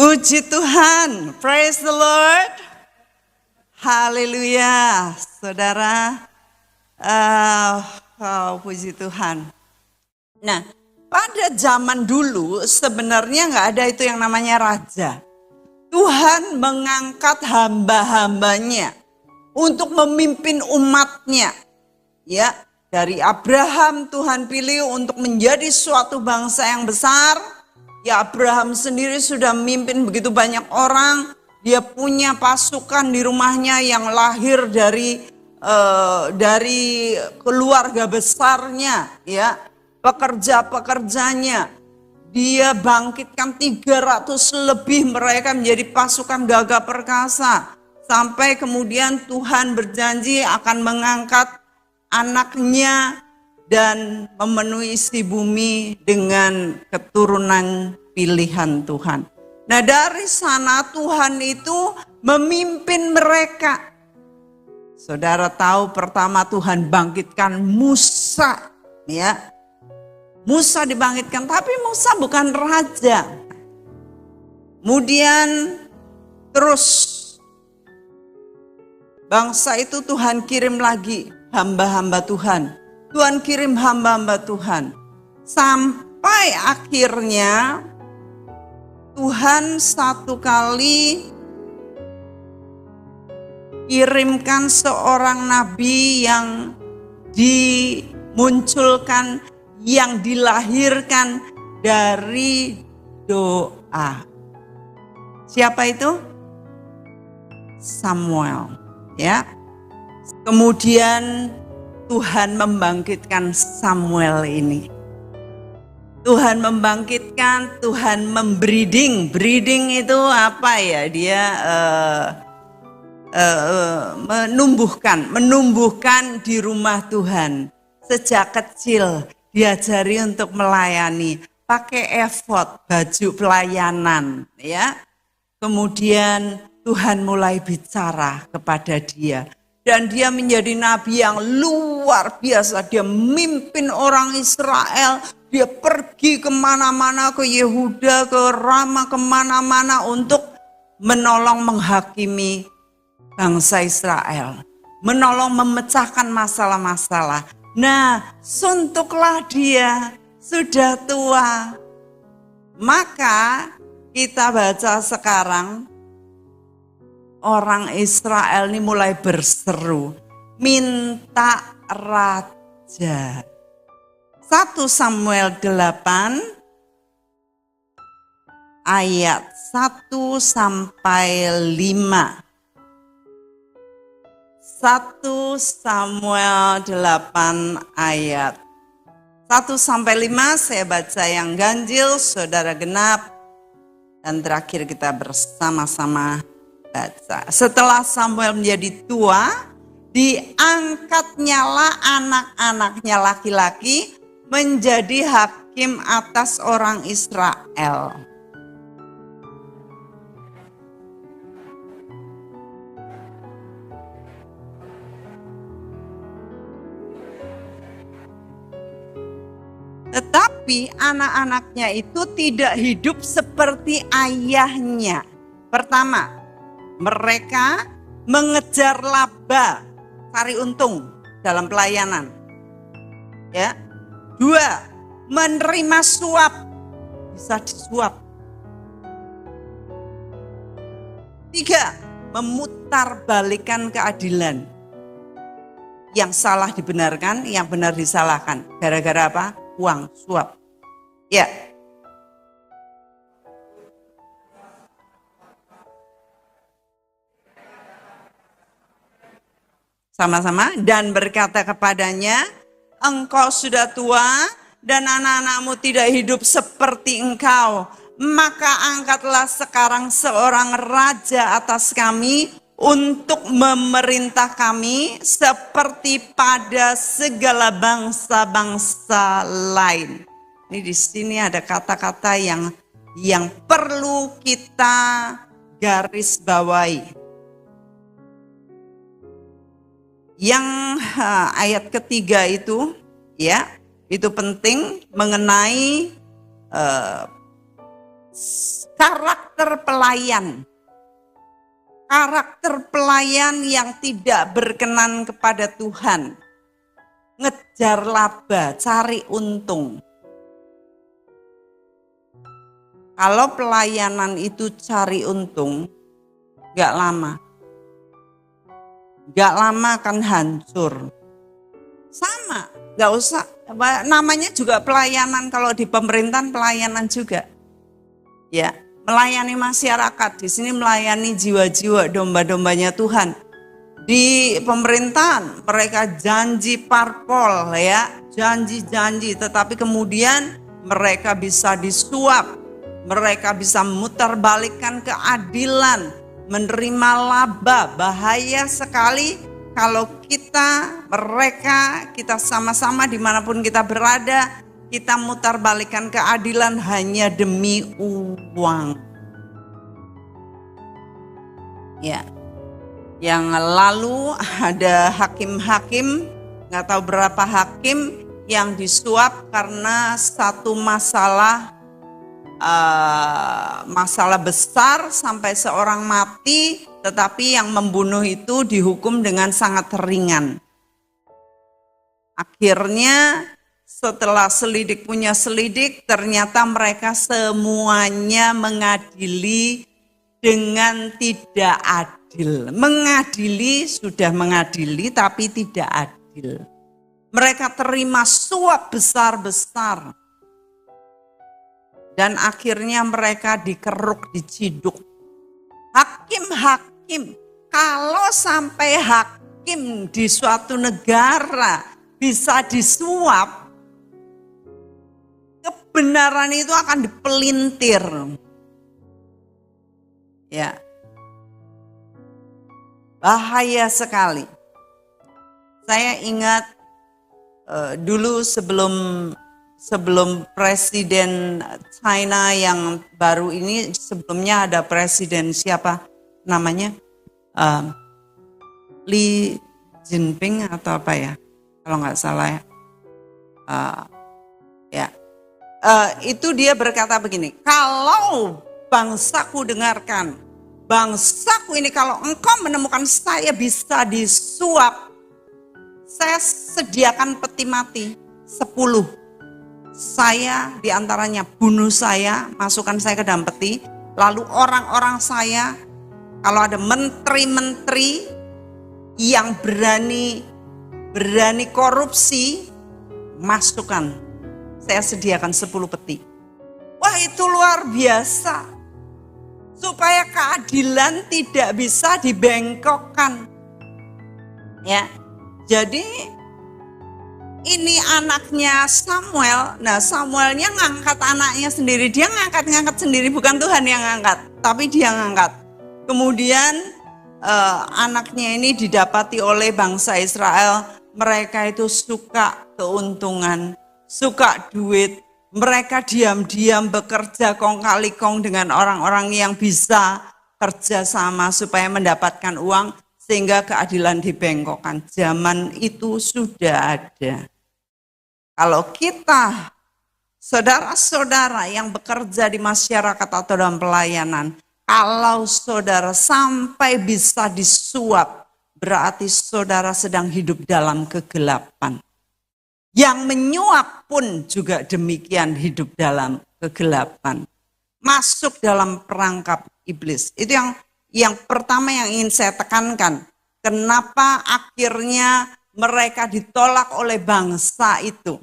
Puji Tuhan, praise the Lord, haleluya, saudara, puji Tuhan. Nah, pada zaman dulu sebenarnya nggak ada itu yang namanya raja. Tuhan mengangkat hamba-hambanya untuk memimpin umatnya. Ya, dari Abraham Tuhan pilih untuk menjadi suatu bangsa yang besar. Ya, Abraham sendiri sudah memimpin begitu banyak orang. Dia punya pasukan di rumahnya yang lahir dari keluarga besarnya, ya, pekerja-pekerjanya. Dia bangkitkan 300 lebih mereka menjadi pasukan gagah perkasa. Sampai kemudian Tuhan berjanji akan mengangkat anaknya dan memenuhi isi bumi dengan keturunan pilihan Tuhan. Nah, dari sana Tuhan itu memimpin mereka. Saudara tahu pertama Tuhan bangkitkan Musa, ya. Musa dibangkitkan, tapi Musa bukan raja. Kemudian terus bangsa itu Tuhan kirim lagi hamba-hamba Tuhan. Tuhan kirim hamba-hamba Tuhan. Sampai akhirnya Tuhan satu kali kirimkan seorang nabi yang dimunculkan, yang dilahirkan dari doa. Siapa itu? Samuel, ya. Kemudian Tuhan membangkitkan Samuel ini. Tuhan membangkitkan, Tuhan membreeding. Breeding itu apa ya? Dia menumbuhkan di rumah Tuhan. Sejak kecil diajari untuk melayani, pakai efod, baju pelayanan, ya. Kemudian Tuhan mulai bicara kepada dia. Dan dia menjadi nabi yang luar biasa. Dia memimpin orang Israel. Dia pergi kemana-mana, ke Yehuda, ke Rama, kemana-mana untuk menolong menghakimi bangsa Israel. Menolong memecahkan masalah-masalah. Nah, suntuklah dia, sudah tua. Maka kita baca sekarang, orang Israel ini mulai berseru, minta raja. 1 Samuel 8 ayat 1 sampai 5. 1 Samuel 8 ayat 1 sampai 5 saya baca yang ganjil, saudara genap, dan terakhir kita bersama-sama baca. Setelah Samuel menjadi tua, diangkatnyalah anak-anaknya laki-laki menjadi hakim atas orang Israel. Tetapi anak-anaknya itu tidak hidup seperti ayahnya. Pertama, mereka mengejar laba, cari untung dalam pelayanan. Ya. 2, menerima suap, bisa disuap. 3, memutarbalikkan keadilan. Yang salah dibenarkan, yang benar disalahkan. Gara-gara apa? Uang, suap. Ya. Sama-sama, dan berkata kepadanya, engkau sudah tua dan anak-anakmu tidak hidup seperti engkau. Maka angkatlah sekarang seorang raja atas kami untuk memerintah kami seperti pada segala bangsa-bangsa lain. Ini di sini ada kata-kata yang perlu kita garis bawahi. Yang ayat ketiga itu, ya, itu penting mengenai karakter pelayan. Karakter pelayan yang tidak berkenan kepada Tuhan. Ngejar laba, cari untung. Kalau pelayanan itu cari untung, gak lama. Gak lama akan hancur. Sama, gak usah. Namanya juga pelayanan, kalau di pemerintahan pelayanan juga. Ya, melayani masyarakat, di sini melayani jiwa-jiwa domba-dombanya Tuhan. Di pemerintahan mereka janji parpol ya, janji-janji, tetapi kemudian mereka bisa disuap, mereka bisa memutarbalikkan keadilan, menerima laba. Bahaya sekali kalau kita sama-sama dimanapun kita berada, kita mutarbalikkan keadilan hanya demi uang. Ya, yang lalu ada hakim-hakim, nggak tahu berapa hakim yang disuap karena satu masalah besar sampai seorang mati, tetapi yang membunuh itu dihukum dengan sangat ringan. Akhirnya setelah selidik punya selidik, ternyata mereka semuanya mengadili dengan tidak adil. Mengadili, sudah mengadili tapi tidak adil. Mereka terima suap besar-besar. Dan akhirnya mereka dikeruk, diciduk. Hakim-hakim, kalau sampai hakim di suatu negara bisa disuap, kebenaran itu akan dipelintir. Ya, bahaya sekali. Saya ingat dulu sebelum presiden China yang baru ini, sebelumnya ada presiden siapa namanya, Li Jinping atau apa ya, kalau nggak salah ya. Itu dia berkata begini, kalau bangsaku dengarkan, bangsaku ini kalau engkau menemukan saya bisa disuap, saya sediakan peti mati 10. Saya diantaranya bunuh saya, masukkan saya ke dalam peti. Lalu orang-orang saya, kalau ada menteri-menteri yang berani korupsi, masukkan. Saya sediakan 10 peti. Wah, itu luar biasa. Supaya keadilan tidak bisa dibengkokkan. Ya. Jadi ini anaknya Samuel. Nah, Samuelnya ngangkat anaknya sendiri. Dia ngangkat sendiri, bukan Tuhan yang ngangkat, tapi dia ngangkat. Kemudian anaknya ini didapati oleh bangsa Israel. Mereka itu suka keuntungan, suka duit. Mereka diam-diam bekerja kong kali kong dengan orang-orang yang bisa kerja sama supaya mendapatkan uang, sehingga keadilan dibengkokkan. Zaman itu sudah ada. Kalau kita, saudara-saudara yang bekerja di masyarakat atau dalam pelayanan, kalau saudara sampai bisa disuap, berarti saudara sedang hidup dalam kegelapan. Yang menyuap pun juga demikian, hidup dalam kegelapan. Masuk dalam perangkap iblis. Itu yang pertama yang ingin saya tekankan. Kenapa akhirnya mereka ditolak oleh bangsa itu.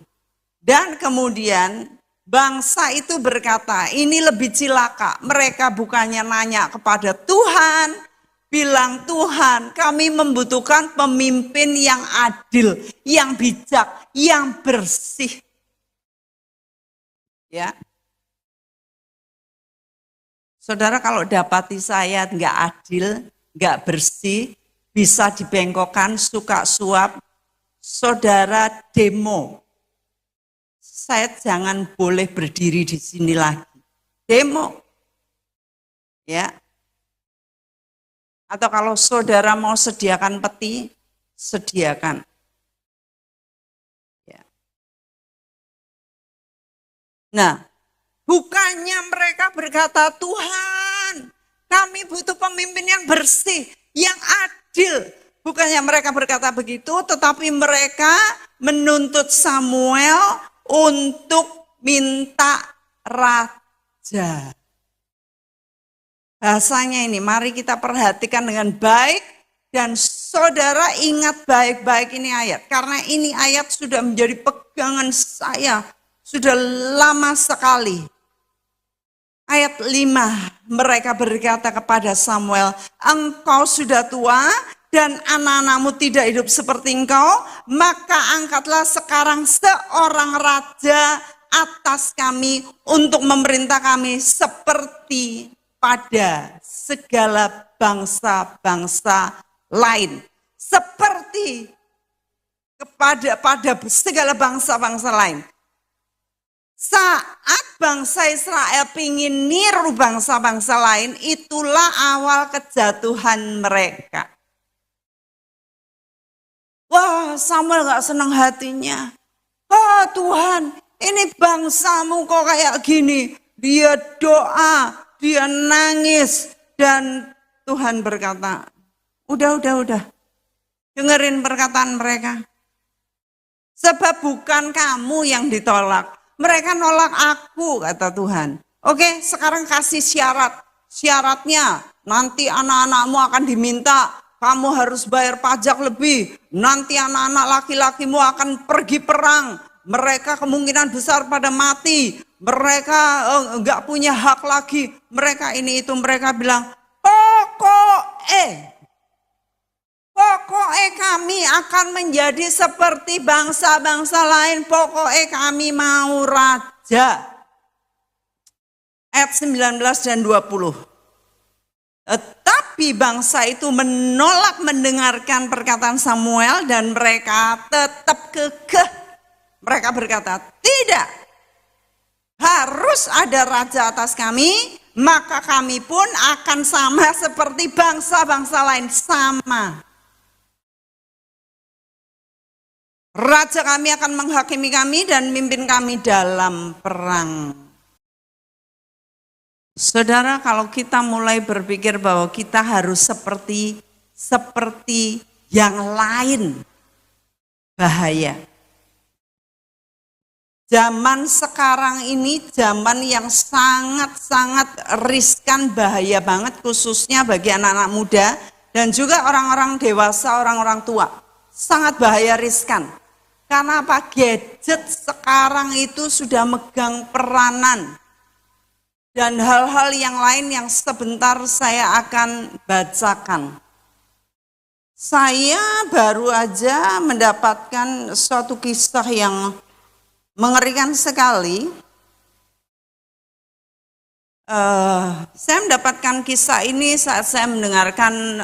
Dan kemudian bangsa itu berkata, ini lebih cilaka. Mereka bukannya nanya kepada Tuhan, bilang, Tuhan, kami membutuhkan pemimpin yang adil, yang bijak, yang bersih. Ya. Saudara, kalau dapati saya nggak adil, nggak bersih, bisa dibengkokkan, suka suap, saudara demo. Saya jangan boleh berdiri di sini lagi. Demo. Ya. Atau kalau saudara mau sediakan peti, sediakan. Ya. Nah, Bukannya mereka berkata, Tuhan, kami butuh pemimpin yang bersih, yang adil. Bukannya mereka berkata begitu, tetapi mereka menuntut Samuel untuk minta raja. Bahasanya ini, mari kita perhatikan dengan baik. Dan saudara ingat baik-baik ini ayat. Karena ini ayat sudah menjadi pegangan saya. Sudah lama sekali. Ayat 5, mereka berkata kepada Samuel, engkau sudah tua dan anak-anakmu tidak hidup seperti engkau, maka angkatlah sekarang seorang raja atas kami untuk memerintah kami seperti pada segala bangsa-bangsa lain. Seperti pada segala bangsa-bangsa lain. Saat bangsa Israel ingin niru bangsa-bangsa lain, itulah awal kejatuhan mereka. Wah, Samuel gak senang hatinya. Oh Tuhan, ini bangsamu kok kayak gini. Dia doa, dia nangis. Dan Tuhan berkata, udah. Dengerin perkataan mereka. Sebab bukan kamu yang ditolak. Mereka nolak aku, kata Tuhan. Oke, sekarang kasih syarat. Syaratnya, nanti anak-anakmu akan diminta, kamu harus bayar pajak lebih. Nanti anak-anak laki-lakimu akan pergi perang. Mereka kemungkinan besar pada mati. Mereka enggak punya hak lagi. Mereka ini itu, mereka bilang, Pokoknya kami akan menjadi seperti bangsa-bangsa lain. Pokoknya kami mau raja. Ayat 19 dan 20. Tetapi bangsa itu menolak mendengarkan perkataan Samuel dan mereka tetap kekeh. Mereka berkata, tidak. Harus ada raja atas kami, maka kami pun akan sama seperti bangsa-bangsa lain. Sama. Raja kami akan menghakimi kami dan memimpin kami dalam perang. Saudara, kalau kita mulai berpikir bahwa kita harus seperti yang lain, bahaya. Zaman sekarang ini zaman yang sangat-sangat riskan, bahaya banget, khususnya bagi anak-anak muda dan juga orang-orang dewasa, orang-orang tua. Sangat bahaya, riskan. Karena apa? Gadget sekarang itu sudah megang peranan. Dan hal-hal yang lain yang sebentar saya akan bacakan. Saya baru aja mendapatkan suatu kisah yang mengerikan sekali. Saya mendapatkan kisah ini saat saya mendengarkan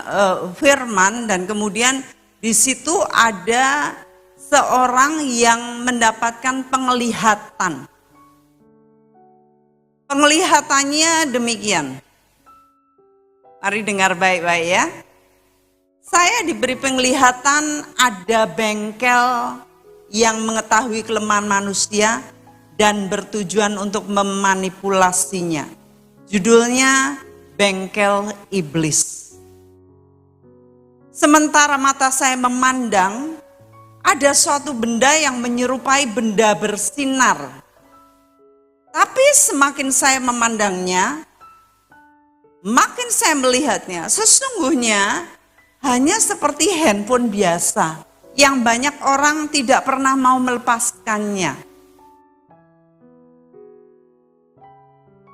firman dan kemudian di situ ada seorang yang mendapatkan penglihatan. Penglihatannya demikian. Mari dengar baik-baik ya. Saya diberi penglihatan ada bengkel yang mengetahui kelemahan manusia dan bertujuan untuk memanipulasinya. Judulnya Bengkel Iblis. Sementara mata saya memandang, ada suatu benda yang menyerupai benda bersinar. Tapi semakin saya memandangnya, makin saya melihatnya, sesungguhnya hanya seperti handphone biasa yang banyak orang tidak pernah mau melepaskannya.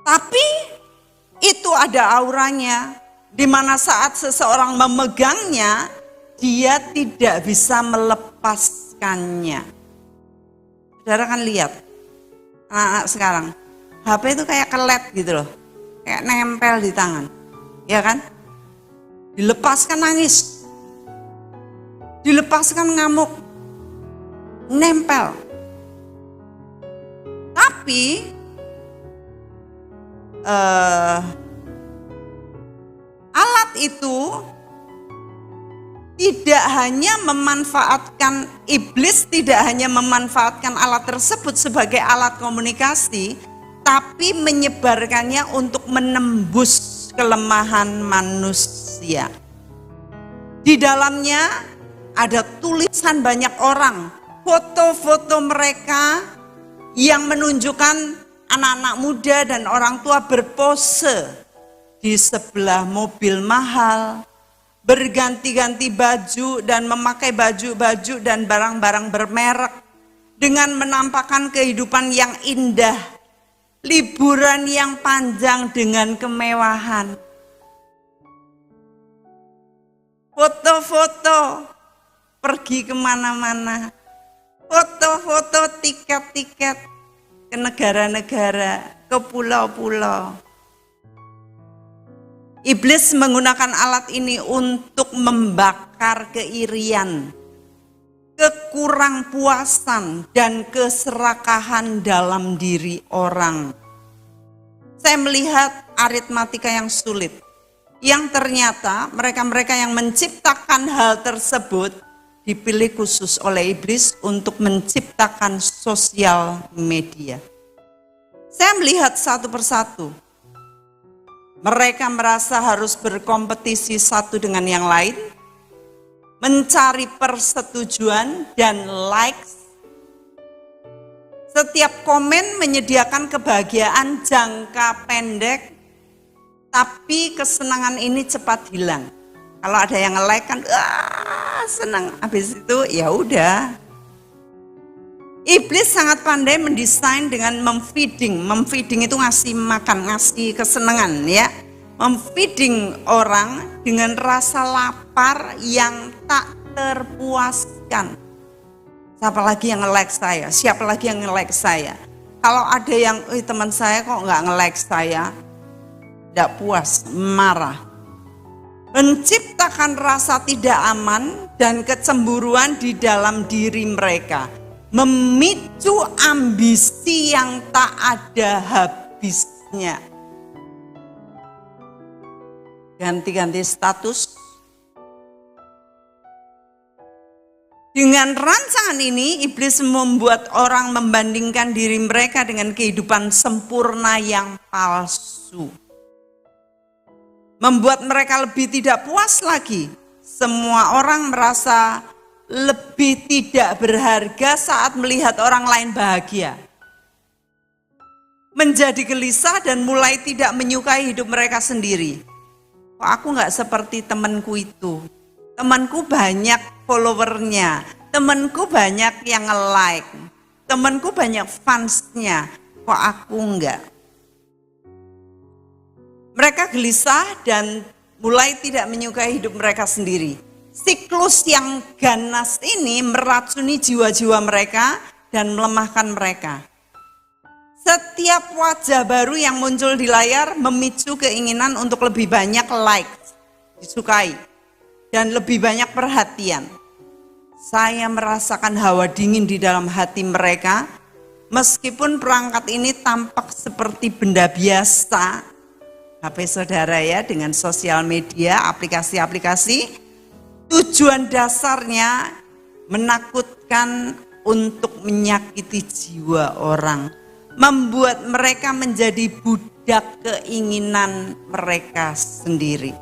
Tapi itu ada auranya, di mana saat seseorang memegangnya, dia tidak bisa melepaskannya. Saudara kan lihat, anak-anak sekarang, HP itu kayak kelet gitu loh, kayak nempel di tangan, ya kan? Dilepaskan nangis, dilepaskan ngamuk, nempel. Tapi alat itu tidak hanya memanfaatkan, iblis tidak hanya memanfaatkan alat tersebut sebagai alat komunikasi, tapi menyebarkannya untuk menembus kelemahan manusia. Di dalamnya ada tulisan banyak orang, foto-foto mereka yang menunjukkan anak-anak muda dan orang tua berpose di sebelah mobil mahal, berganti-ganti baju dan memakai baju-baju dan barang-barang bermerek dengan menampakkan kehidupan yang indah, liburan yang panjang dengan kemewahan. Foto-foto pergi kemana-mana, foto-foto tiket-tiket ke negara-negara, ke pulau-pulau. Iblis menggunakan alat ini untuk membakar keirian, kekurangpuasan, dan keserakahan dalam diri orang. Saya melihat aritmatika yang sulit, yang ternyata mereka-mereka yang menciptakan hal tersebut dipilih khusus oleh iblis untuk menciptakan sosial media. Saya melihat satu persatu. Mereka merasa harus berkompetisi satu dengan yang lain, mencari persetujuan dan likes. Setiap komen menyediakan kebahagiaan jangka pendek, tapi kesenangan ini cepat hilang. Kalau ada yang nge-like kan, senang. Habis itu ya udah. Iblis sangat pandai mendesain dengan memfeeding. Memfeeding itu ngasih makan, ngasih kesenangan ya. Memfeeding orang dengan rasa lapar yang tak terpuaskan. Siapa lagi yang nge-like saya? Siapa lagi yang nge-like saya? Kalau ada yang, teman saya kok nggak nge-like saya, tidak puas, marah. Menciptakan rasa tidak aman dan kecemburuan di dalam diri mereka. Memicu ambisi yang tak ada habisnya. Ganti-ganti status. Dengan rancangan ini, iblis membuat orang membandingkan diri mereka dengan kehidupan sempurna yang palsu. Membuat mereka lebih tidak puas lagi. Semua orang merasa lebih tidak berharga saat melihat orang lain bahagia. Menjadi gelisah dan mulai tidak menyukai hidup mereka sendiri. Kok aku gak seperti temanku itu? Temanku banyak followernya, temanku banyak yang nge-like, temanku banyak fansnya, kok aku enggak? Mereka gelisah dan mulai tidak menyukai hidup mereka sendiri. Siklus yang ganas ini meracuni jiwa-jiwa mereka dan melemahkan mereka. Setiap wajah baru yang muncul di layar memicu keinginan untuk lebih banyak likes, disukai, dan lebih banyak perhatian. Saya merasakan hawa dingin di dalam hati mereka, meskipun perangkat ini tampak seperti benda biasa. HP saudara ya, dengan sosial media, aplikasi-aplikasi, tujuan dasarnya menakutkan untuk menyakiti jiwa orang, membuat mereka menjadi budak keinginan mereka sendiri.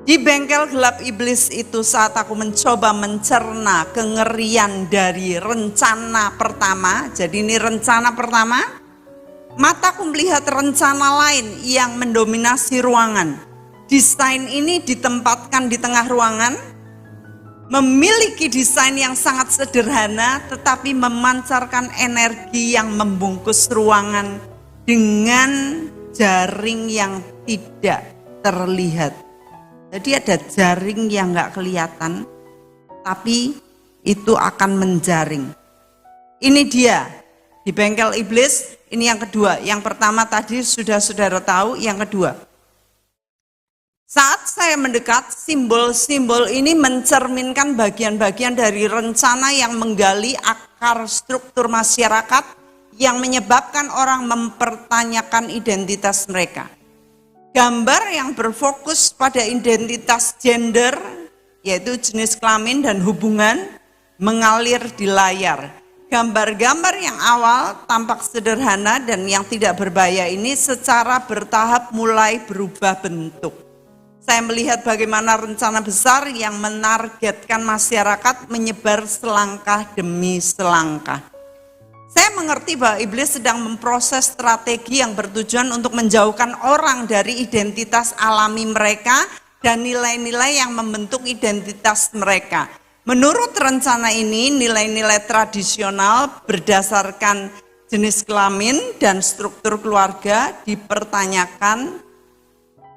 Di bengkel gelap iblis itu saat aku mencoba mencerna kengerian dari rencana pertama, jadi ini rencana pertama, mataku melihat rencana lain yang mendominasi ruangan. Desain ini ditempatkan di tengah ruangan, memiliki desain yang sangat sederhana tetapi memancarkan energi yang membungkus ruangan dengan jaring yang tidak terlihat. Jadi ada jaring yang gak kelihatan, tapi itu akan menjaring. Ini dia, di bengkel iblis, ini yang kedua. Yang pertama tadi sudah saudara tahu, yang kedua. Saat saya mendekat, simbol-simbol ini mencerminkan bagian-bagian dari rencana yang menggali akar struktur masyarakat yang menyebabkan orang mempertanyakan identitas mereka. Gambar yang berfokus pada identitas gender, yaitu jenis kelamin dan hubungan, mengalir di layar. Gambar-gambar yang awal tampak sederhana dan yang tidak berbahaya ini secara bertahap mulai berubah bentuk. Saya melihat bagaimana rencana besar yang menargetkan masyarakat menyebar selangkah demi selangkah. Saya mengerti bahwa iblis sedang memproses strategi yang bertujuan untuk menjauhkan orang dari identitas alami mereka dan nilai-nilai yang membentuk identitas mereka. Menurut rencana ini, nilai-nilai tradisional berdasarkan jenis kelamin dan struktur keluarga dipertanyakan,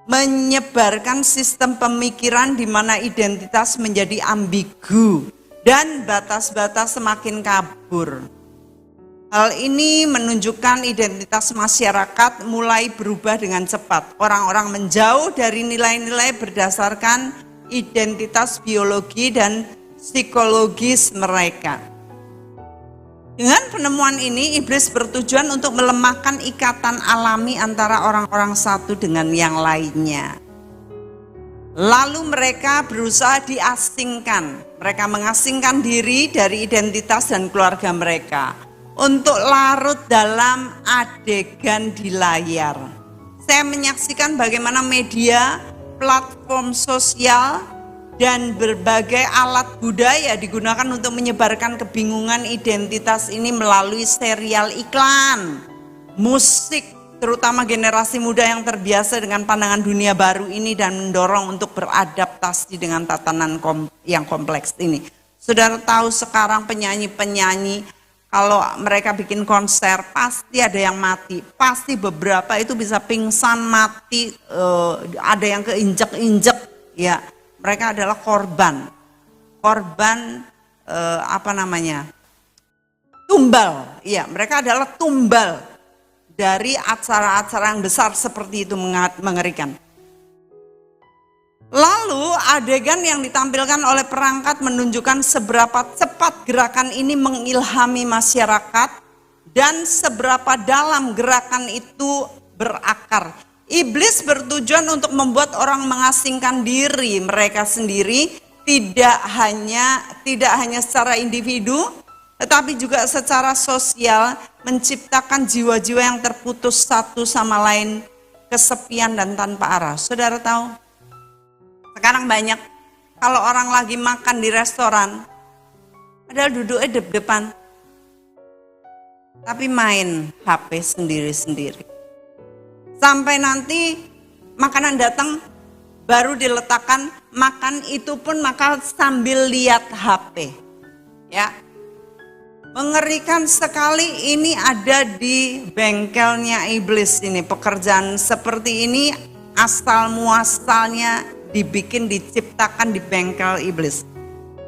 menyebarkan sistem pemikiran di mana identitas menjadi ambigu dan batas-batas semakin kabur. Hal ini menunjukkan identitas masyarakat mulai berubah dengan cepat. Orang-orang menjauh dari nilai-nilai berdasarkan identitas biologi dan psikologis mereka. Dengan penemuan ini, iblis bertujuan untuk melemahkan ikatan alami antara orang-orang satu dengan yang lainnya. Lalu mereka berusaha diasingkan. Mereka mengasingkan diri dari identitas dan keluarga mereka untuk larut dalam adegan di layar. Saya menyaksikan bagaimana media, platform sosial, dan berbagai alat budaya digunakan untuk menyebarkan kebingungan identitas ini melalui serial iklan, musik, terutama generasi muda yang terbiasa dengan pandangan dunia baru ini dan mendorong untuk beradaptasi dengan tatanan yang kompleks ini. Saudara tahu sekarang penyanyi-penyanyi kalau mereka bikin konser pasti ada yang mati, pasti beberapa itu bisa pingsan, mati, ada yang keinjek-injek, ya. Mereka adalah korban tumbal, ya, mereka adalah tumbal dari acara-acara yang besar seperti itu, mengerikan. Lalu adegan yang ditampilkan oleh perangkat menunjukkan seberapa cepat gerakan ini mengilhami masyarakat dan seberapa dalam gerakan itu berakar. Iblis bertujuan untuk membuat orang mengasingkan diri mereka sendiri, tidak hanya secara individu, tetapi juga secara sosial, menciptakan jiwa-jiwa yang terputus satu sama lain, kesepian dan tanpa arah. Saudara tahu, sekarang banyak kalau orang lagi makan di restoran, padahal duduknya dep-depan, tapi main HP sendiri-sendiri. Sampai nanti makanan datang baru diletakkan, makan itu pun makan sambil lihat HP. Ya. Mengerikan sekali, ini ada di bengkelnya iblis ini. Pekerjaan seperti ini asal muasalnya dibikin, diciptakan di bengkel iblis.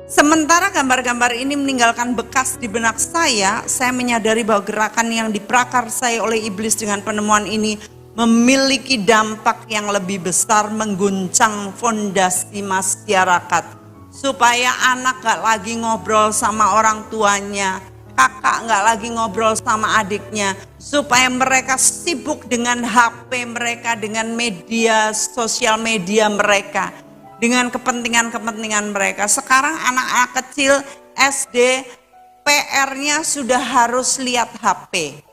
Sementara gambar-gambar ini meninggalkan bekas di benak saya menyadari bahwa gerakan yang diprakarsai oleh iblis dengan penemuan ini memiliki dampak yang lebih besar, mengguncang fondasi masyarakat. Supaya anak gak lagi ngobrol sama orang tuanya, kakak gak lagi ngobrol sama adiknya, supaya mereka sibuk dengan HP mereka, dengan media, sosial media mereka, dengan kepentingan-kepentingan mereka. Sekarang anak-anak kecil SD, PR-nya sudah harus lihat HP.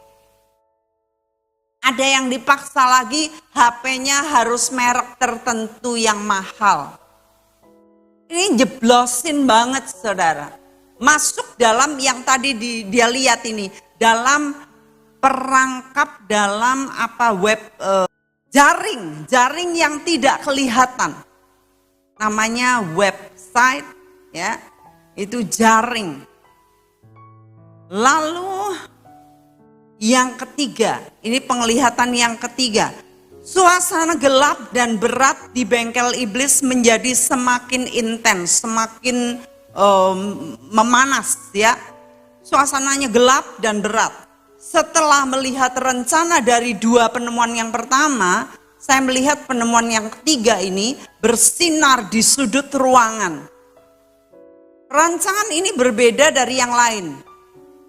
Ada yang dipaksa lagi, HP-nya harus merek tertentu yang mahal. Ini jeblosin banget, saudara. Masuk dalam yang tadi dia lihat ini, dalam perangkap, dalam web jaring yang tidak kelihatan. Namanya website, ya, itu jaring. Lalu yang ketiga, ini penglihatan yang ketiga. Suasana gelap dan berat di bengkel iblis menjadi semakin intens, semakin memanas, ya. Suasananya gelap dan berat. Setelah melihat rencana dari dua penemuan yang pertama, saya melihat penemuan yang ketiga ini bersinar di sudut ruangan. Rancangan ini berbeda dari yang lain.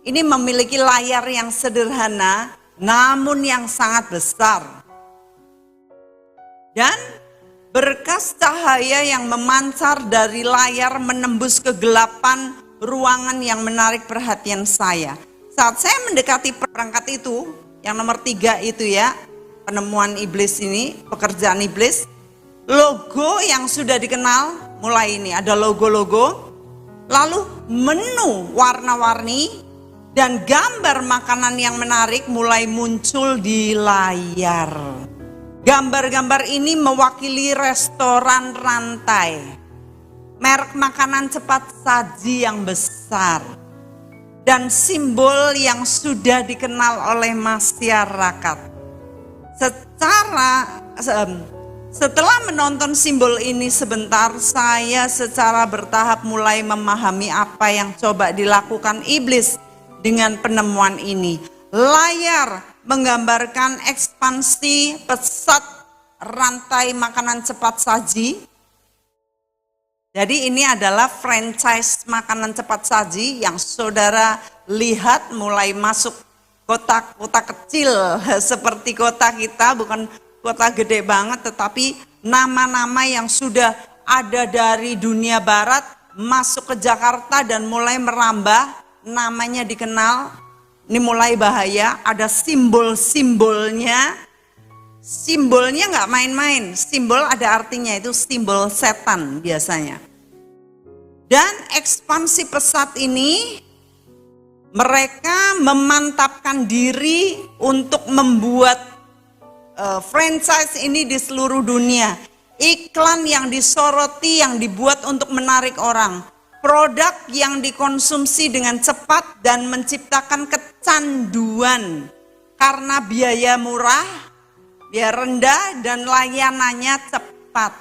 Ini memiliki layar yang sederhana, namun yang sangat besar. Dan berkas cahaya yang memancar dari layar menembus kegelapan ruangan yang menarik perhatian saya. Saat saya mendekati perangkat itu, yang nomor 3 itu ya, penemuan iblis ini, pekerjaan iblis, logo yang sudah dikenal mulai ini, ada logo-logo, lalu menu warna-warni, dan gambar makanan yang menarik mulai muncul di layar. Gambar-gambar ini mewakili restoran rantai, merek makanan cepat saji yang besar, dan simbol yang sudah dikenal oleh masyarakat. Setelah menonton simbol ini sebentar, saya secara bertahap mulai memahami apa yang coba dilakukan iblis dengan penemuan ini. Layar menggambarkan ekspansi pesat rantai makanan cepat saji. Jadi ini adalah franchise makanan cepat saji yang saudara lihat mulai masuk kota-kota kecil seperti kota kita, bukan kota gede banget, tetapi nama-nama yang sudah ada dari dunia barat masuk ke Jakarta dan mulai merambah, namanya dikenal. Ini mulai bahaya, ada simbol-simbolnya. Simbolnya nggak main-main, simbol ada artinya, itu simbol setan biasanya. Dan ekspansi pesat ini, mereka memantapkan diri untuk membuat franchise ini di seluruh dunia. Iklan yang disoroti, yang dibuat untuk menarik orang. Produk yang dikonsumsi dengan cepat dan menciptakan kecanduan karena biaya murah, biaya rendah, dan layanannya cepat.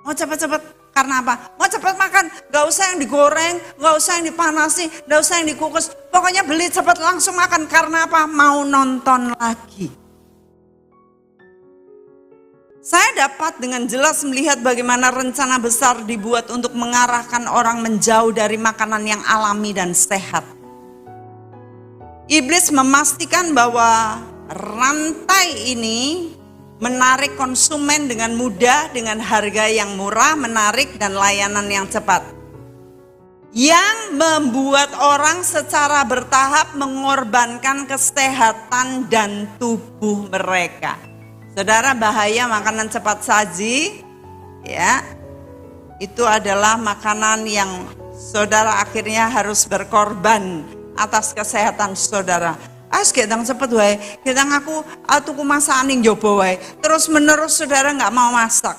Mau cepat-cepat karena apa? Mau cepat makan, gak usah yang digoreng, gak usah yang dipanasi, gak usah yang dikukus. Pokoknya beli cepat langsung makan, karena apa? Mau nonton lagi. Saya dapat dengan jelas melihat bagaimana rencana besar dibuat untuk mengarahkan orang menjauh dari makanan yang alami dan sehat. Iblis memastikan bahwa rantai ini menarik konsumen dengan mudah, dengan harga yang murah, menarik, dan layanan yang cepat. Yang membuat orang secara bertahap mengorbankan kesehatan dan tubuh mereka. Saudara, bahaya makanan cepat saji, ya, itu adalah makanan yang saudara akhirnya harus berkorban atas kesehatan saudara. Gedang cepet wae, gedang aku tuku masakan ning jowo wae. Terus menerus saudara nggak mau masak.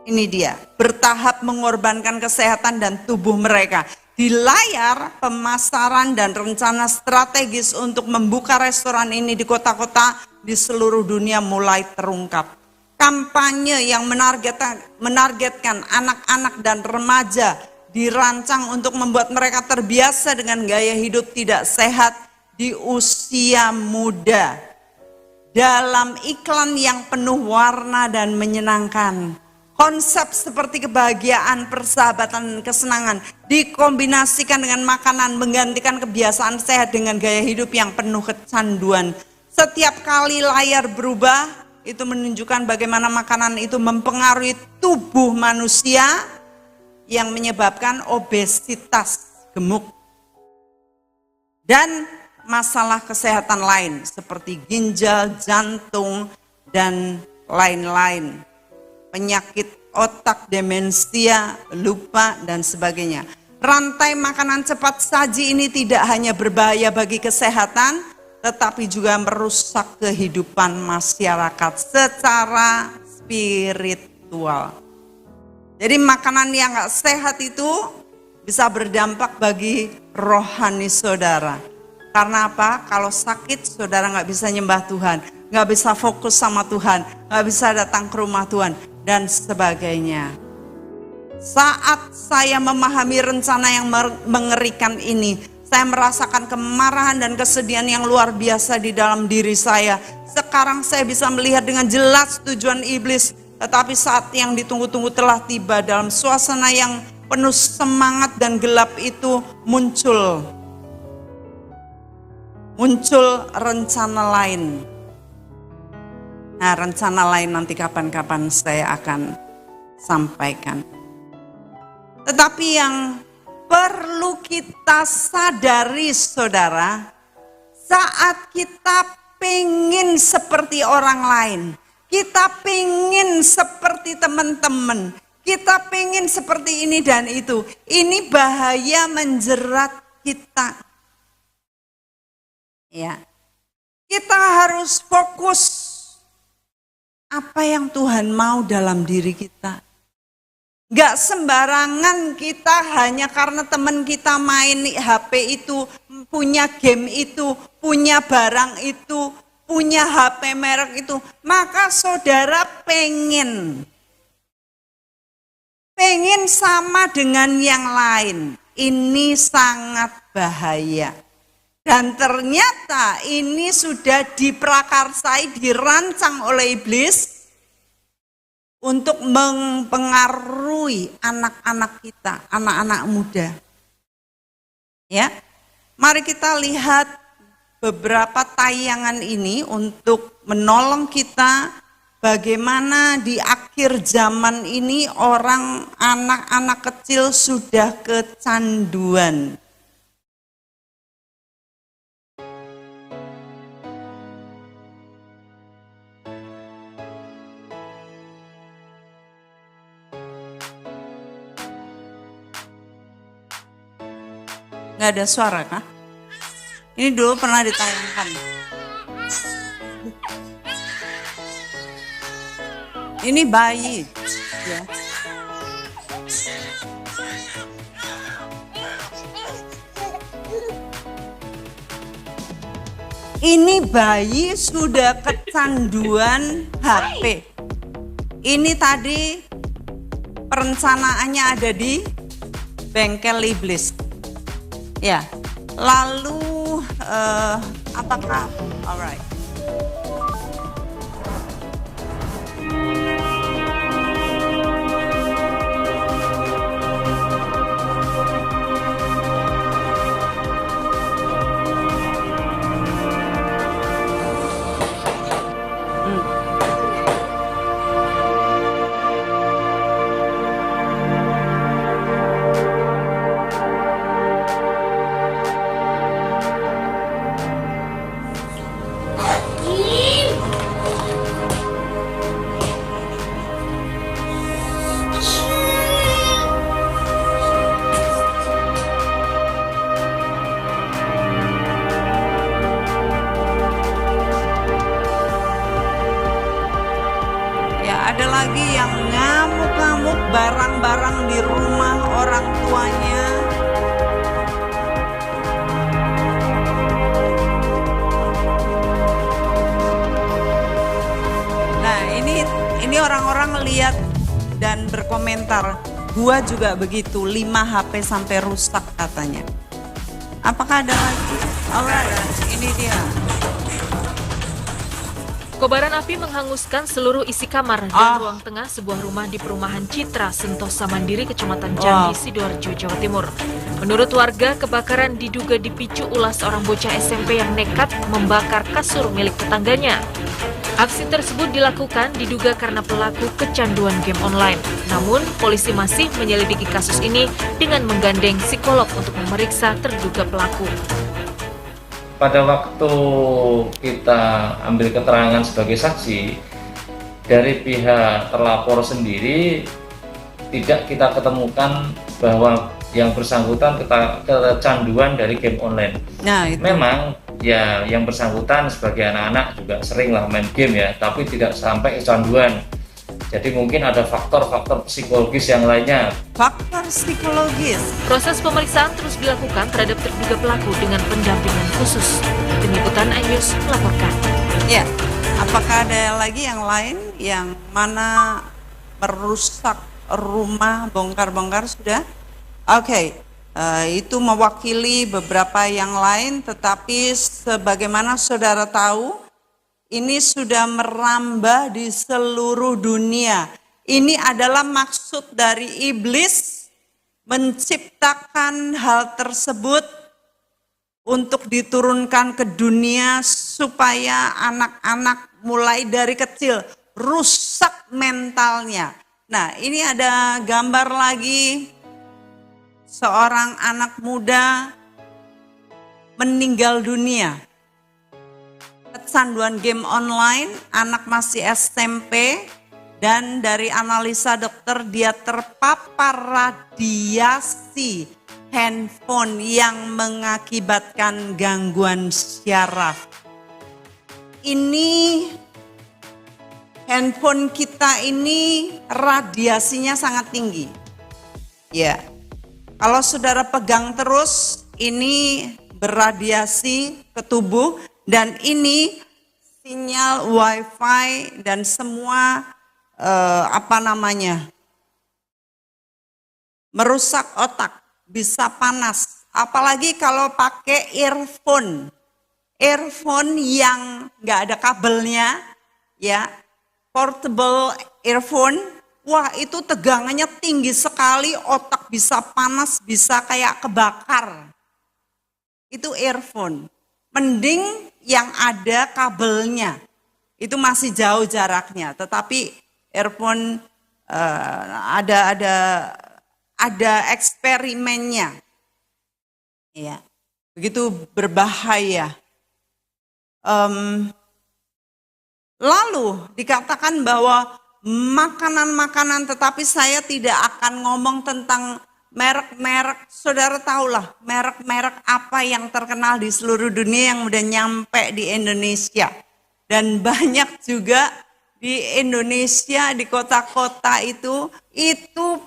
Ini dia, bertahap mengorbankan kesehatan dan tubuh mereka. Di layar, pemasaran dan rencana strategis untuk membuka restoran ini di kota-kota di seluruh dunia mulai terungkap. Kampanye yang menargetkan anak-anak dan remaja dirancang untuk membuat mereka terbiasa dengan gaya hidup tidak sehat di usia muda. Dalam iklan yang penuh warna dan menyenangkan, konsep seperti kebahagiaan, persahabatan, kesenangan dikombinasikan dengan makanan, menggantikan kebiasaan sehat dengan gaya hidup yang penuh kecanduan. Setiap kali layar berubah, itu menunjukkan bagaimana makanan itu mempengaruhi tubuh manusia yang menyebabkan obesitas, gemuk, dan masalah kesehatan lain seperti ginjal, jantung, dan lain-lain. Penyakit otak, demensia, lupa, dan sebagainya. Rantai makanan cepat saji ini tidak hanya berbahaya bagi kesehatan, tetapi juga merusak kehidupan masyarakat secara spiritual. Jadi makanan yang gak sehat itu bisa berdampak bagi rohani saudara. Karena apa? Kalau sakit saudara gak bisa nyembah Tuhan, gak bisa fokus sama Tuhan, gak bisa datang ke rumah Tuhan, dan sebagainya. Saat saya memahami rencana yang mengerikan ini, saya merasakan kemarahan dan kesedihan yang luar biasa di dalam diri saya. Sekarang saya bisa melihat dengan jelas tujuan iblis, tetapi saat yang ditunggu-tunggu telah tiba. Dalam suasana yang penuh semangat dan gelap itu muncul rencana lain. Nah, rencana lain nanti kapan-kapan saya akan sampaikan. Tetapi yang perlu kita sadari saudara, saat kita pengen seperti orang lain, kita pengen seperti teman-teman, kita pengen seperti ini dan itu, ini bahaya menjerat kita. Ya, kita harus fokus apa yang Tuhan mau dalam diri kita. Gak sembarangan kita hanya karena teman kita main HP itu, punya game itu, punya barang itu, punya HP merek itu, maka saudara pengen sama dengan yang lain. Ini sangat bahaya. Dan ternyata ini sudah diprakarsai, dirancang oleh iblis untuk mempengaruhi anak-anak kita, anak-anak muda. Ya, mari kita lihat beberapa tayangan ini untuk menolong kita bagaimana di akhir zaman ini orang anak-anak kecil sudah kecanduan. Nggak ada suara kah? Ini dulu pernah ditayangkan. Ini bayi. Ya. Ini bayi sudah kecanduan HP. Ini tadi perencanaannya ada di bengkel iblis. Ya, lalu apakah? Alright. Ada lagi yang ngamuk-ngamuk barang-barang di rumah orang tuanya. Nah, ini orang-orang lihat dan berkomentar, gua juga begitu, 5 HP sampai rusak katanya. Apakah ada lagi? Alright, ini dia. Kobaran api menghanguskan seluruh isi kamar dan ruang tengah sebuah rumah di perumahan Citra, Sentosa Mandiri, Kecamatan Jambi, Sidoarjo, Jawa Timur. Menurut warga, kebakaran diduga dipicu ulah seorang bocah SMP yang nekat membakar kasur milik tetangganya. Aksi tersebut dilakukan diduga karena pelaku kecanduan game online. Namun, polisi masih menyelidiki kasus ini dengan menggandeng psikolog untuk memeriksa terduga pelaku. Pada waktu kita ambil keterangan sebagai saksi, dari pihak terlapor sendiri tidak kita ketemukan bahwa yang bersangkutan kecanduan dari game online. Nah, itu. Memang ya yang bersangkutan sebagai anak-anak juga sering lah main game ya, tapi tidak sampai kecanduan. Jadi mungkin ada faktor-faktor psikologis yang lainnya. Faktor psikologis. Proses pemeriksaan terus dilakukan terhadap terduga pelaku dengan pendampingan khusus. Tim Liputan iNews melaporkan. Ya, apakah ada lagi yang lain yang mana merusak rumah, bongkar-bongkar sudah? Oke, itu mewakili beberapa yang lain, tetapi sebagaimana saudara tahu, ini sudah merambah di seluruh dunia. Ini adalah maksud dari iblis menciptakan hal tersebut untuk diturunkan ke dunia supaya anak-anak mulai dari kecil rusak mentalnya. Nah, ini ada gambar lagi seorang anak muda meninggal dunia. Kecanduan game online, anak masih SMP, dan dari analisa dokter dia terpapar radiasi handphone yang mengakibatkan gangguan syaraf. Ini handphone kita ini radiasinya sangat tinggi. Ya, kalau saudara pegang terus, ini berradiasi ke tubuh dan ini sinyal wifi dan semua merusak otak, bisa panas. Apalagi kalau pakai earphone yang nggak ada kabelnya, ya, portable earphone. Wah, itu tegangannya tinggi sekali, otak bisa panas, bisa kayak kebakar. Itu earphone. Mending yang ada kabelnya. Itu masih jauh jaraknya, tetapi earphone ada eksperimennya. Ya. Begitu berbahaya. Lalu dikatakan bahwa makanan-makanan, tetapi saya tidak akan ngomong tentang merek-merek. Saudara tahulah merek-merek apa yang terkenal di seluruh dunia yang udah nyampe di Indonesia. Dan banyak juga di Indonesia, di kota-kota itu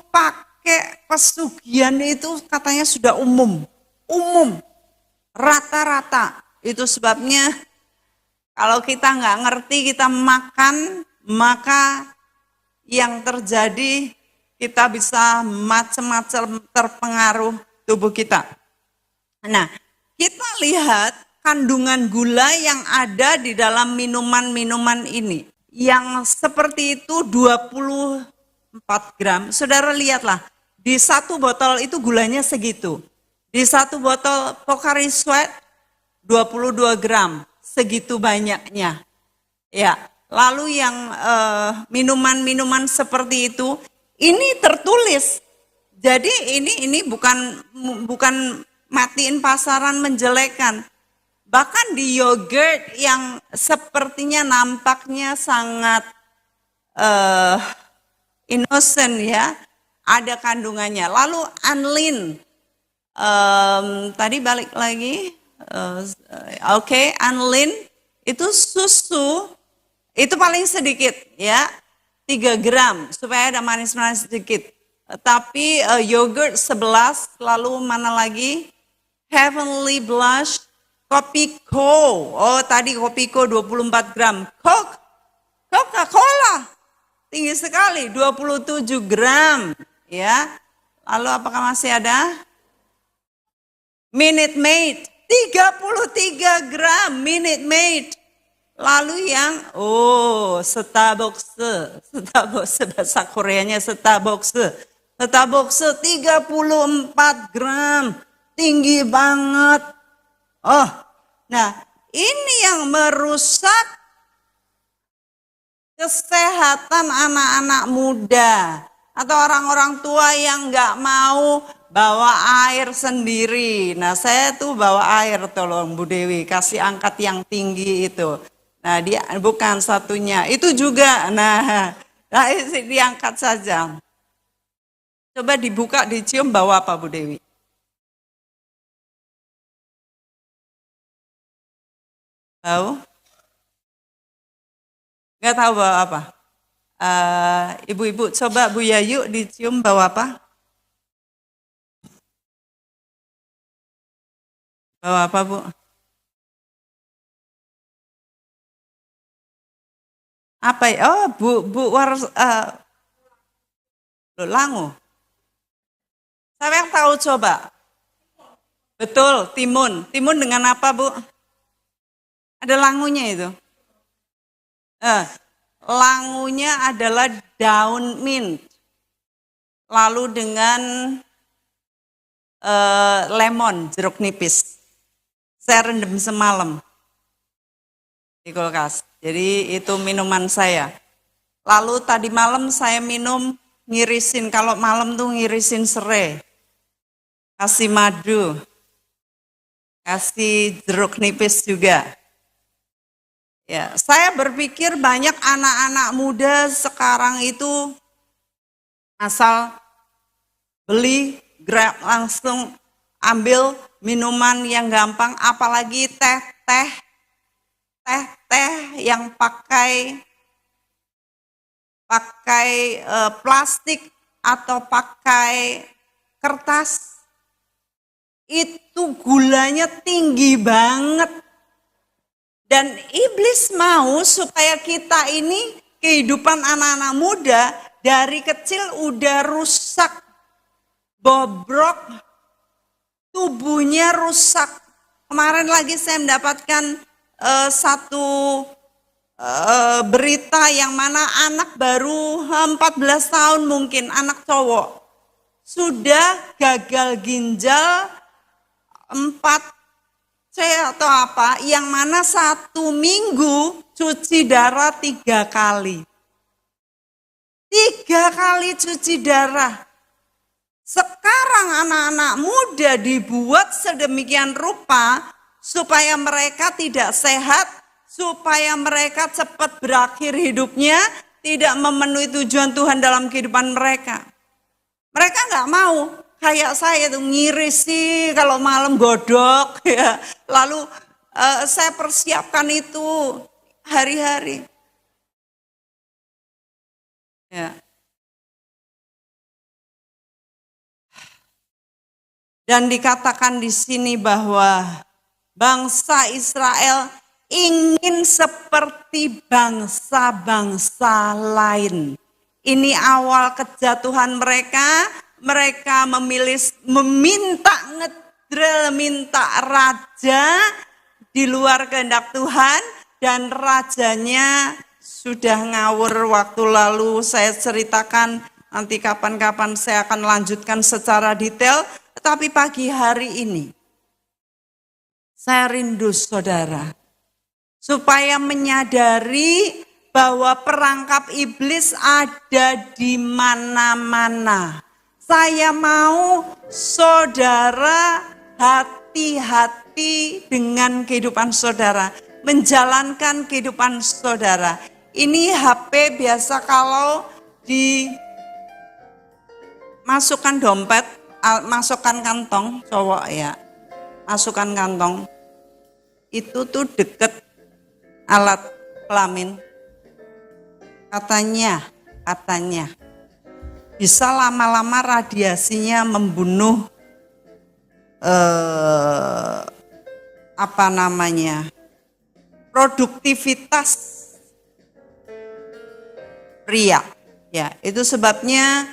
pakai pesugihan itu katanya sudah umum, rata-rata. Itu sebabnya kalau kita nggak ngerti kita makan, maka yang terjadi kita bisa macam-macam terpengaruh tubuh kita. Nah, kita lihat kandungan gula yang ada di dalam minuman-minuman ini. Yang seperti itu 24 gram. Saudara lihatlah, di satu botol itu gulanya segitu. Di satu botol Pocari Sweat 22 gram, segitu banyaknya. Ya, lalu yang minuman-minuman seperti itu, ini tertulis. Jadi ini bukan matiin pasaran, menjelekan. Bahkan di yogurt yang sepertinya nampaknya sangat innocent ya, ada kandungannya. Lalu anlin, tadi balik lagi. Oke, anlin itu susu, itu paling sedikit ya, 3 gram supaya ada manis-manis sedikit. Tapi yogurt 11, lalu mana lagi? Heavenly Blush, Kopiko. Oh tadi Kopiko 24 gram. Coca-Cola tinggi sekali 27 gram ya. Lalu apakah masih ada? Minute Maid 33 gram Minute Maid. Lalu yang Starbucks bahasa Koreanya Starbucks 34 gram, tinggi banget. Oh, nah ini yang merusak kesehatan anak-anak muda atau orang-orang tua yang nggak mau bawa air sendiri. Nah saya tuh bawa air, tolong Bu Dewi kasih angkat yang tinggi itu. Nah dia bukan satunya, itu juga. Nah diangkat saja. Coba dibuka, dicium, bawa apa Bu Dewi? Tahu? Nggak tahu bawa apa? Ibu-ibu coba Bu Yayu dicium, bawa apa? Bawa apa Bu? Apa ya? Oh Bu Langu. Siapa yang tahu coba? Betul, timun. Timun dengan apa Bu? Ada langunya itu. Langunya adalah daun mint. Lalu dengan lemon, jeruk nipis. Saya rendam semalam di kulkas. Jadi itu minuman saya. Lalu tadi malam saya minum ngirisin, kalau malam tuh ngirisin serai. kasih madu, kasih jeruk nipis juga. Ya, saya berpikir banyak anak-anak muda sekarang itu asal beli, grab, langsung ambil minuman yang gampang, apalagi teh yang pakai plastik atau pakai kertas, itu gulanya tinggi banget. Dan iblis mau supaya kita ini kehidupan anak-anak muda dari kecil udah rusak, bobrok, tubuhnya rusak. Kemarin lagi saya mendapatkan satu berita yang mana anak baru 14 tahun mungkin, anak cowok, sudah gagal ginjal 4C atau apa, yang mana 1 minggu cuci darah 3 kali. 3 kali cuci darah. Sekarang anak-anak muda dibuat sedemikian rupa supaya mereka tidak sehat, supaya mereka cepat berakhir hidupnya, tidak memenuhi tujuan Tuhan dalam kehidupan mereka. Mereka nggak mau. Kayak saya tuh ngirisi kalau malam godok ya. Lalu saya persiapkan itu hari-hari. Ya. Dan dikatakan di sini bahwa bangsa Israel ingin seperti bangsa-bangsa lain. Ini awal kejatuhan mereka. Mereka meminta ngedrel, minta raja di luar kehendak Tuhan, dan rajanya sudah ngawur. Waktu lalu saya ceritakan, nanti kapan-kapan saya akan lanjutkan secara detail. Tetapi pagi hari ini saya rindu saudara supaya menyadari bahwa perangkap iblis ada di mana-mana. Saya mau saudara hati-hati dengan kehidupan saudara, menjalankan kehidupan saudara. Ini HP biasa kalau dimasukkan dompet, masukkan kantong, cowok ya, masukkan kantong, itu tuh deket alat kelamin. Katanya bisa lama-lama radiasinya membunuh produktivitas pria. Ya, itu sebabnya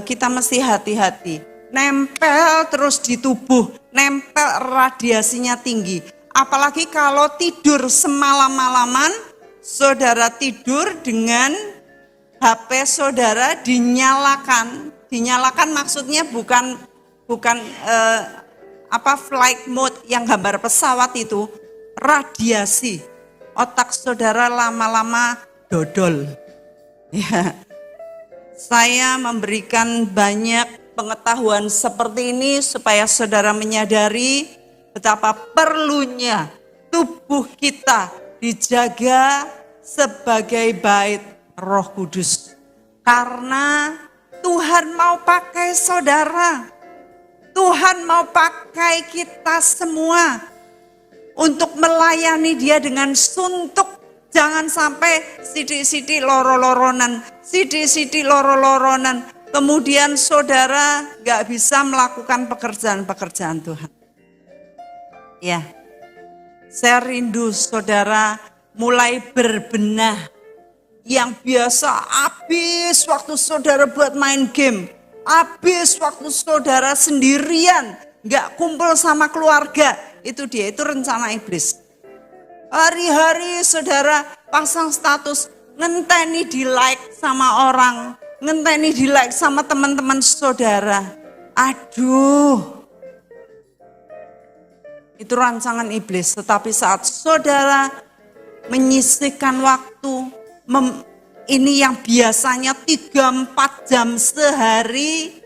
kita mesti hati-hati. Nempel terus di tubuh, nempel, radiasinya tinggi. Apalagi kalau tidur semalam-malaman, saudara tidur dengan HP saudara dinyalakan. Dinyalakan maksudnya bukan flight mode yang gambar pesawat itu, radiasi. Otak saudara lama-lama dodol. Ya. Saya memberikan banyak pengetahuan seperti ini supaya saudara menyadari betapa perlunya tubuh kita dijaga sebagai bait Roh Kudus. Karena Tuhan mau pakai saudara. Tuhan mau pakai kita semua untuk melayani Dia dengan suntuk. Jangan sampai sidik-sidik loro-loronan, sidik-sidik loro-loronan. Kemudian saudara gak bisa melakukan pekerjaan-pekerjaan Tuhan. Ya, saya rindu saudara mulai berbenah. Yang biasa habis waktu saudara buat main game, habis waktu saudara sendirian, gak kumpul sama keluarga, itu rencana iblis. Hari-hari saudara pasang status, ngenteni di like sama orang, ngenteni di like sama teman-teman saudara. Aduh, itu rancangan iblis. Tetapi saat saudara menyisihkan waktu, ini yang biasanya 3-4 jam sehari,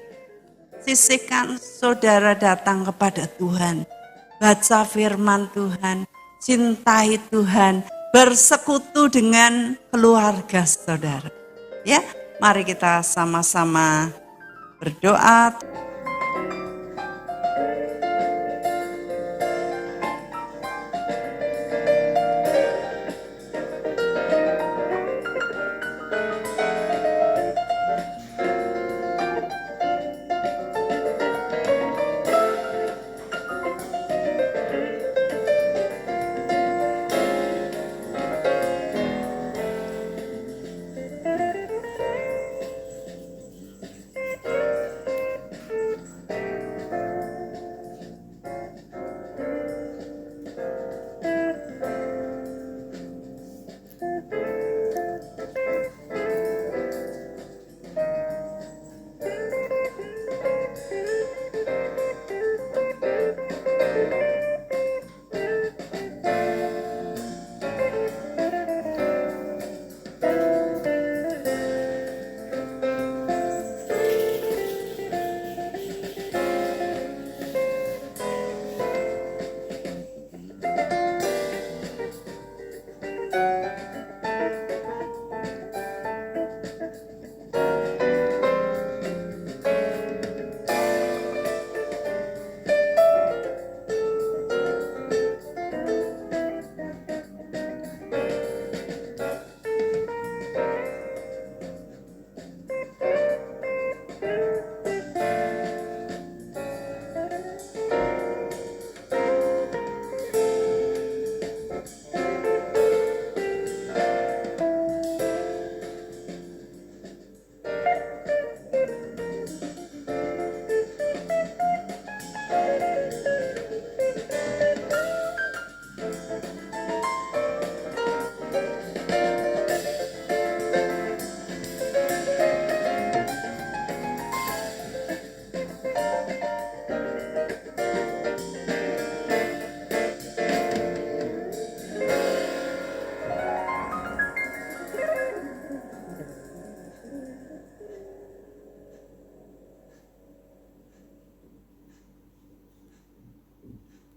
sisihkan saudara datang kepada Tuhan. Baca firman Tuhan, cintai Tuhan, bersekutu dengan keluarga saudara. Ya, mari kita sama-sama berdoa.